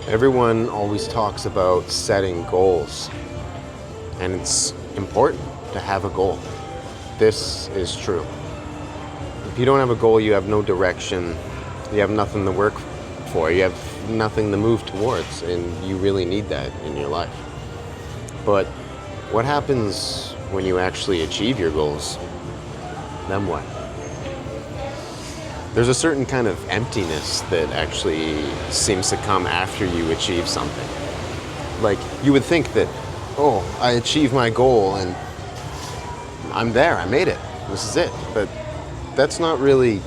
Everyone always talks about setting goals, and it's important to have a goal. This is true. If you don't have a goal, you have no direction, you have nothing to work for, you have nothing to move towards, and you really need that in your life. But what happens when you actually achieve your goals? Then what? There's a certain kind of emptiness that actually seems to come after you achieve something. Like, you would think that, oh, I achieved my goal and I'm there, I made it, this is it. But that's not really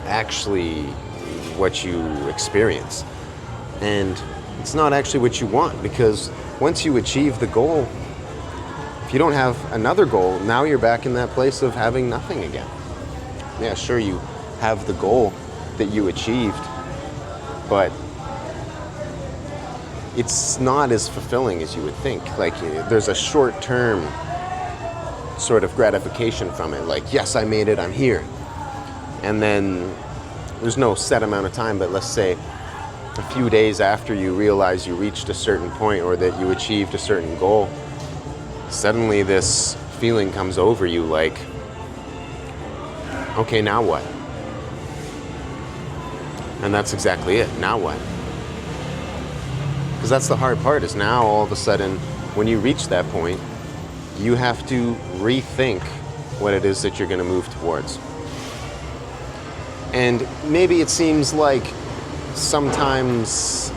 actually what you experience. And it's not actually what you want, because once you achieve the goal, if you don't have another goal, now you're back in that place of having nothing again. Yeah, sure, you have the goal that you achieved, but it's not as fulfilling as you would think. Like, there's a short-term sort of gratification from it. Like, yes, I made it, I'm here. And then there's no set amount of time, but let's say a few days after you realize you reached a certain point or that you achieved a certain goal, suddenly this feeling comes over you like, okay, now what? And that's exactly it. Now what? Because that's the hard part, is now all of a sudden, when you reach that point, you have to rethink what it is that you're going to move towards. And maybe it seems like sometimes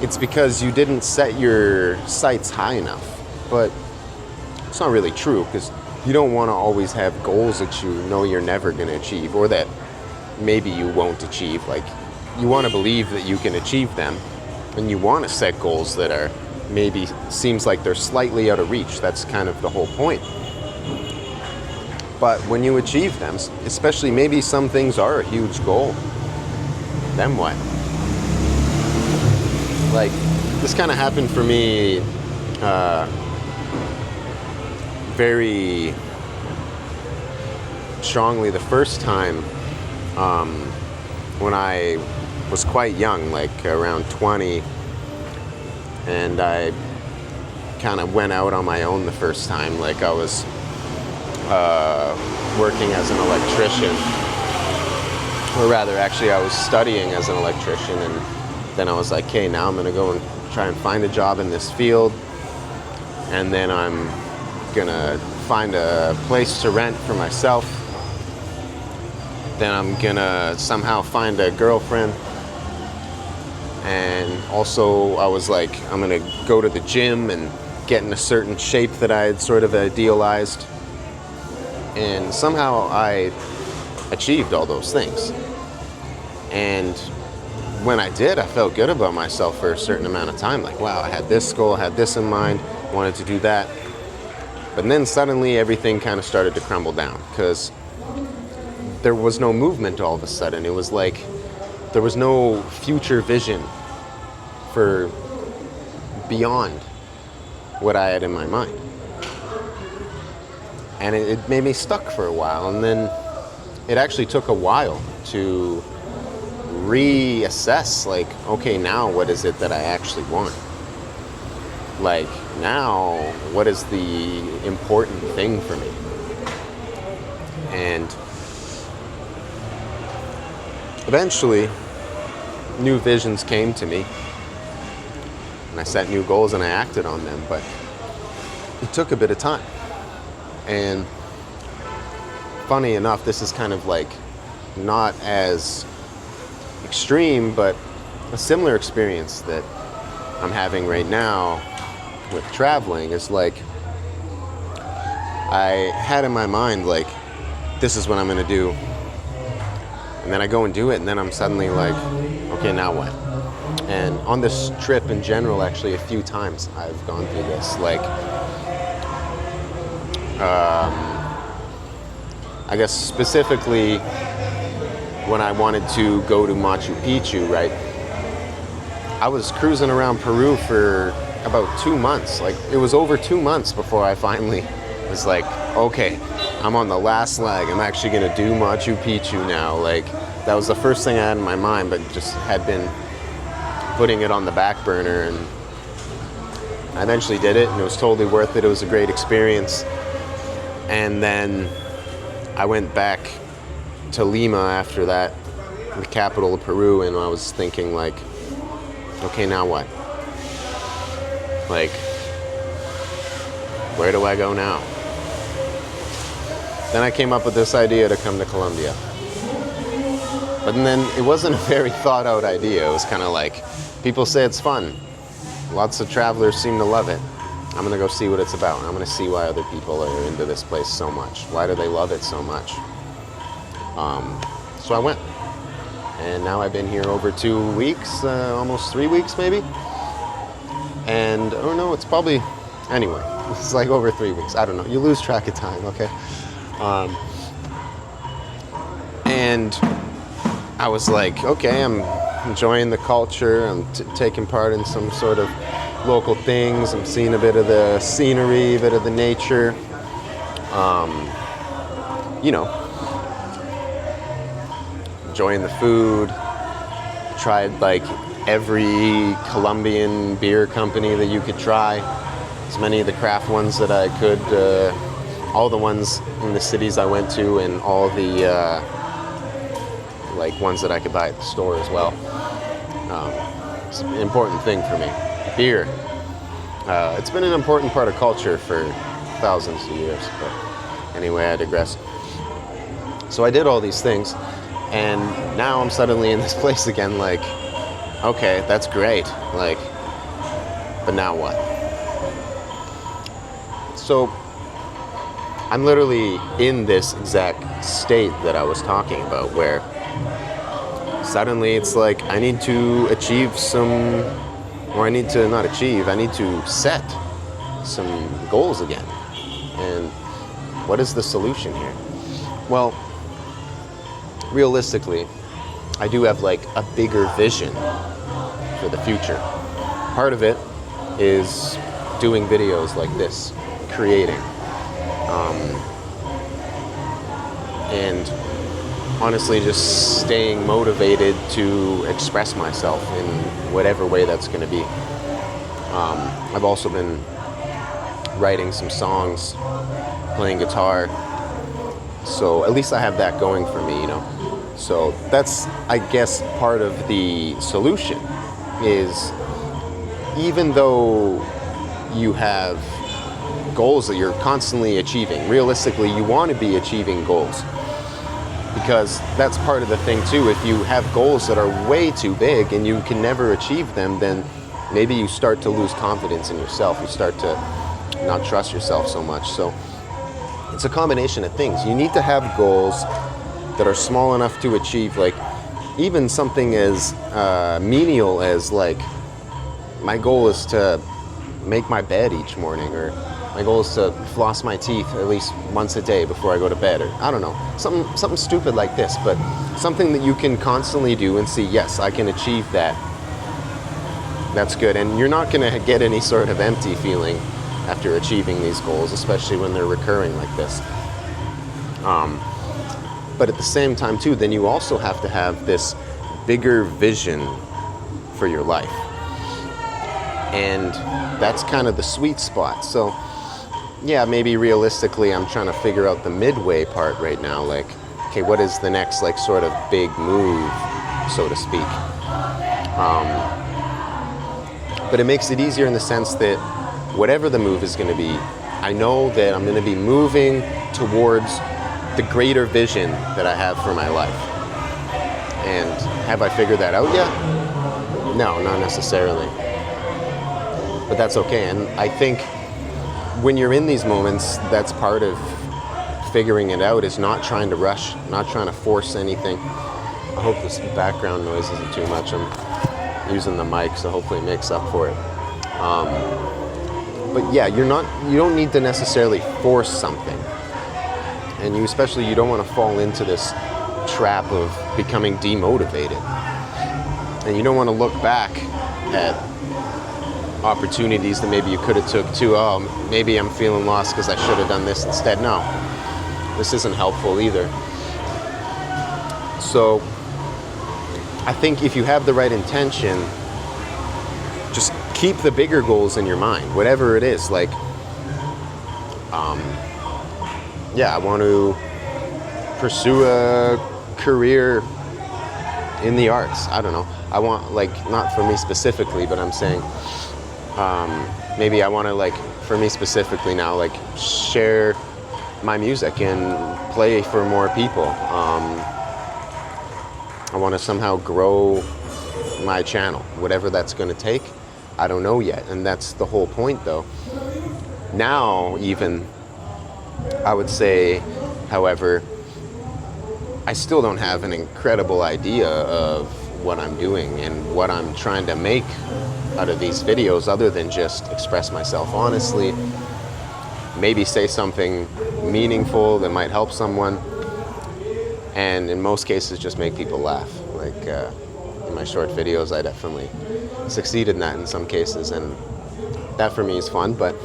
it's because you didn't set your sights high enough, but it's not really true, because you don't want to always have goals that you know you're never going to achieve, or that maybe you won't achieve. Like, you want to believe that you can achieve them, and you want to set goals that are maybe seems like they're slightly out of reach. That's kind of the whole point. But when you achieve them, especially maybe some things are a huge goal, then what? Like, this kind of happened for me very strongly the first time when I was quite young, like around 20, and I kind of went out on my own the first time. Like, I was working as an electrician, or rather, actually, I was studying as an electrician, and then I was like, hey, now I'm gonna go and try and find a job in this field, and then I'm gonna find a place to rent for myself, then I'm gonna somehow find a girlfriend. And also, I was like, I'm gonna go to the gym and get in a certain shape that I had sort of idealized. And somehow I achieved all those things. And when I did, I felt good about myself for a certain amount of time. Like, wow, I had this goal, I had this in mind, wanted to do that. But then suddenly everything kind of started to crumble down, because there was no movement all of a sudden. It was like there was no future vision for beyond what I had in my mind. And it made me stuck for a while. And then it actually took a while to reassess, like, okay, now what is it that I actually want? Like, now, what is the important thing for me? And eventually, new visions came to me, and I set new goals and I acted on them, but it took a bit of time. And funny enough, this is kind of like not as extreme, but a similar experience that I'm having right now with traveling is like, I had in my mind, like, this is what I'm gonna do. And then I go and do it, and then I'm suddenly like, okay, now what? And on this trip in general, actually, a few times I've gone through this. Like, I guess specifically when I wanted to go to Machu Picchu, right? I was cruising around Peru for about 2 months. Like, it was over 2 months before I finally was like, okay, I'm on the last leg. I'm actually gonna do Machu Picchu now. Like, that was the first thing I had in my mind, but just had been putting it on the back burner, and I eventually did it, and it was totally worth it. It was a great experience. And then I went back to Lima after that, the capital of Peru, and I was thinking like, okay, now what? Like, where do I go now? Then I came up with this idea to come to Colombia. But then it wasn't a very thought out idea. It was kind of like, people say it's fun. Lots of travelers seem to love it. I'm gonna go see what it's about. I'm gonna see why other people are into this place so much. Why do they love it so much? So I went. And now I've been here over 2 weeks, almost 3 weeks maybe. And, oh no, it's probably, anyway, it's like over 3 weeks. I don't know, you lose track of time, okay? And I was like, okay, I'm enjoying the culture. I'm taking part in some sort of local things. I'm seeing a bit of the scenery, a bit of the nature. You know, enjoying the food. Tried like every Colombian beer company that you could try. As many of the craft ones that I could. All the ones in the cities I went to, and all the like ones that I could buy at the store as well. It's an important thing for me. Beer. It's been an important part of culture for thousands of years. But anyway, I digress. So I did all these things, and now I'm suddenly in this place again, like, okay, that's great. Like, but now what? So I'm literally in this exact state that I was talking about, where suddenly it's like I need to achieve some, or I need to not achieve, I need to set some goals again. And what is the solution here? Well, realistically, I do have like a bigger vision for the future. Part of it is doing videos like this, creating. And honestly, just staying motivated to express myself in whatever way that's going to be. I've also been writing some songs, playing guitar, so at least I have that going for me, you know. So that's, I guess, part of the solution is, even though you have goals that you're constantly achieving, realistically, you want to be achieving goals. Because that's part of the thing too. If you have goals that are way too big and you can never achieve them, then maybe you start to lose confidence in yourself. You start to not trust yourself so much. So it's a combination of things. You need to have goals that are small enough to achieve, like even something as menial as like, my goal is to make my bed each morning, or my goal is to floss my teeth at least once a day before I go to bed, or I don't know, something stupid like this, but something that you can constantly do and see, yes, I can achieve that. That's good, and you're not going to get any sort of empty feeling after achieving these goals, especially when they're recurring like this. But at the same time too, then you also have to have this bigger vision for your life. And that's kind of the sweet spot. So yeah, maybe realistically, I'm trying to figure out the midway part right now. Like, okay, what is the next, like, sort of big move, so to speak? But it makes it easier in the sense that whatever the move is going to be, I know that I'm going to be moving towards the greater vision that I have for my life. And have I figured that out yet? No, not necessarily. But that's okay. And I think when you're in these moments, that's part of figuring it out, is not trying to rush, not trying to force anything. I hope this background noise isn't too much. I'm using the mic, so hopefully it makes up for it. But yeah, you don't need to necessarily force something. And you don't want to fall into this trap of becoming demotivated. And you don't want to look back at opportunities that maybe you could have took too. Oh, maybe I'm feeling lost because I should have done this instead. No, this isn't helpful either. So I think if you have the right intention, just keep the bigger goals in your mind, whatever it is. Like, yeah, I want to pursue a career in the arts. I don't know. I want, like, not for me specifically, but I'm saying maybe I want to, like, for me specifically now, like, share my music and play for more people. I want to somehow grow my channel, whatever that's going to take. I don't know yet, and that's the whole point, though. Now, even, I would say, however, I still don't have an incredible idea of what I'm doing and what I'm trying to make out of these videos, other than just express myself honestly, maybe say something meaningful that might help someone, and in most cases just make people laugh. Like in my short videos, I definitely succeeded in that in some cases, and that for me is fun. But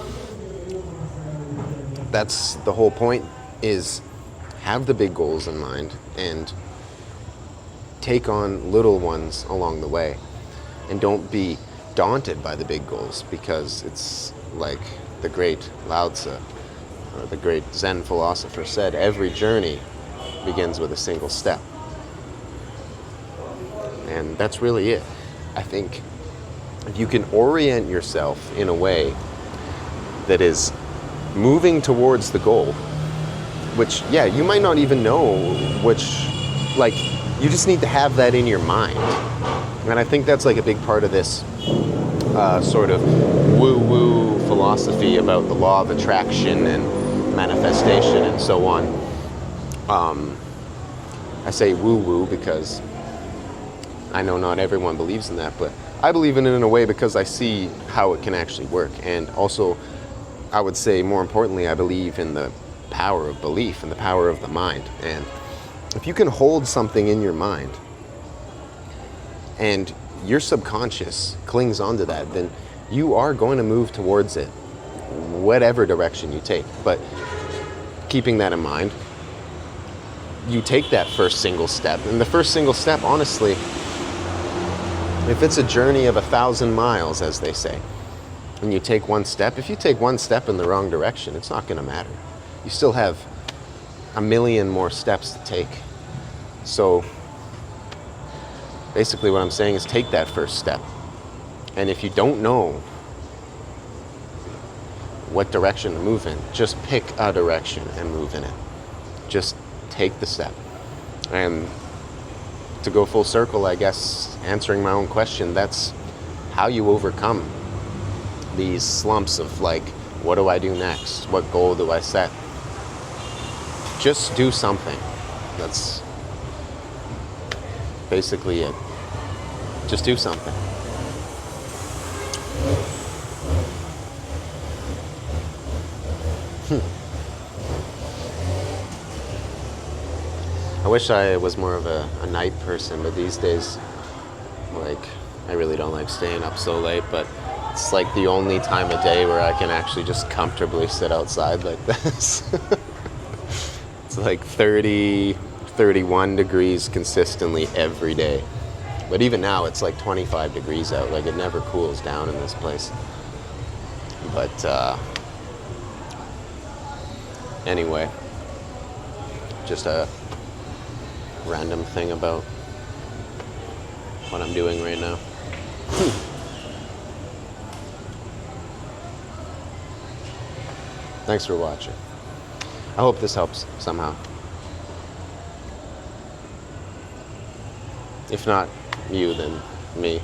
that's the whole point, is have the big goals in mind and take on little ones along the way, and don't be daunted by the big goals, because it's like the great Lao Tzu, or the great Zen philosopher, said, every journey begins with a single step. And that's really it. I think if you can orient yourself in a way that is moving towards the goal, which, yeah, you might not even know which, like, you just need to have that in your mind. And I think that's like a big part of this sort of woo-woo philosophy about the law of attraction and manifestation and so on. I say woo-woo because I know not everyone believes in that, but I believe in it in a way because I see how it can actually work. And also, I would say more importantly, I believe in the power of belief and the power of the mind. And if you can hold something in your mind and your subconscious clings onto that, then you are going to move towards it, whatever direction you take. But keeping that in mind, you take that first single step. And the first single step, honestly, if it's a journey of 1,000 miles, as they say, and you take one step, if you take one step in the wrong direction, it's not going to matter. You still have a million more steps to take. So basically what I'm saying is take that first step. And if you don't know what direction to move in, just pick a direction and move in it. Just take the step. And to go full circle, I guess, answering my own question, that's how you overcome these slumps of, like, what do I do next? What goal do I set? Just do something. That's basically it. Just do something. I wish I was more of a night person, but these days, like, I really don't like staying up so late, but it's like the only time of day where I can actually just comfortably sit outside like this. It's like 30, 31 degrees consistently every day. But even now, it's like 25 degrees out. Like, it never cools down in this place. But anyway, just a random thing about what I'm doing right now. Thanks for watching. I hope this helps somehow. If not you, then me.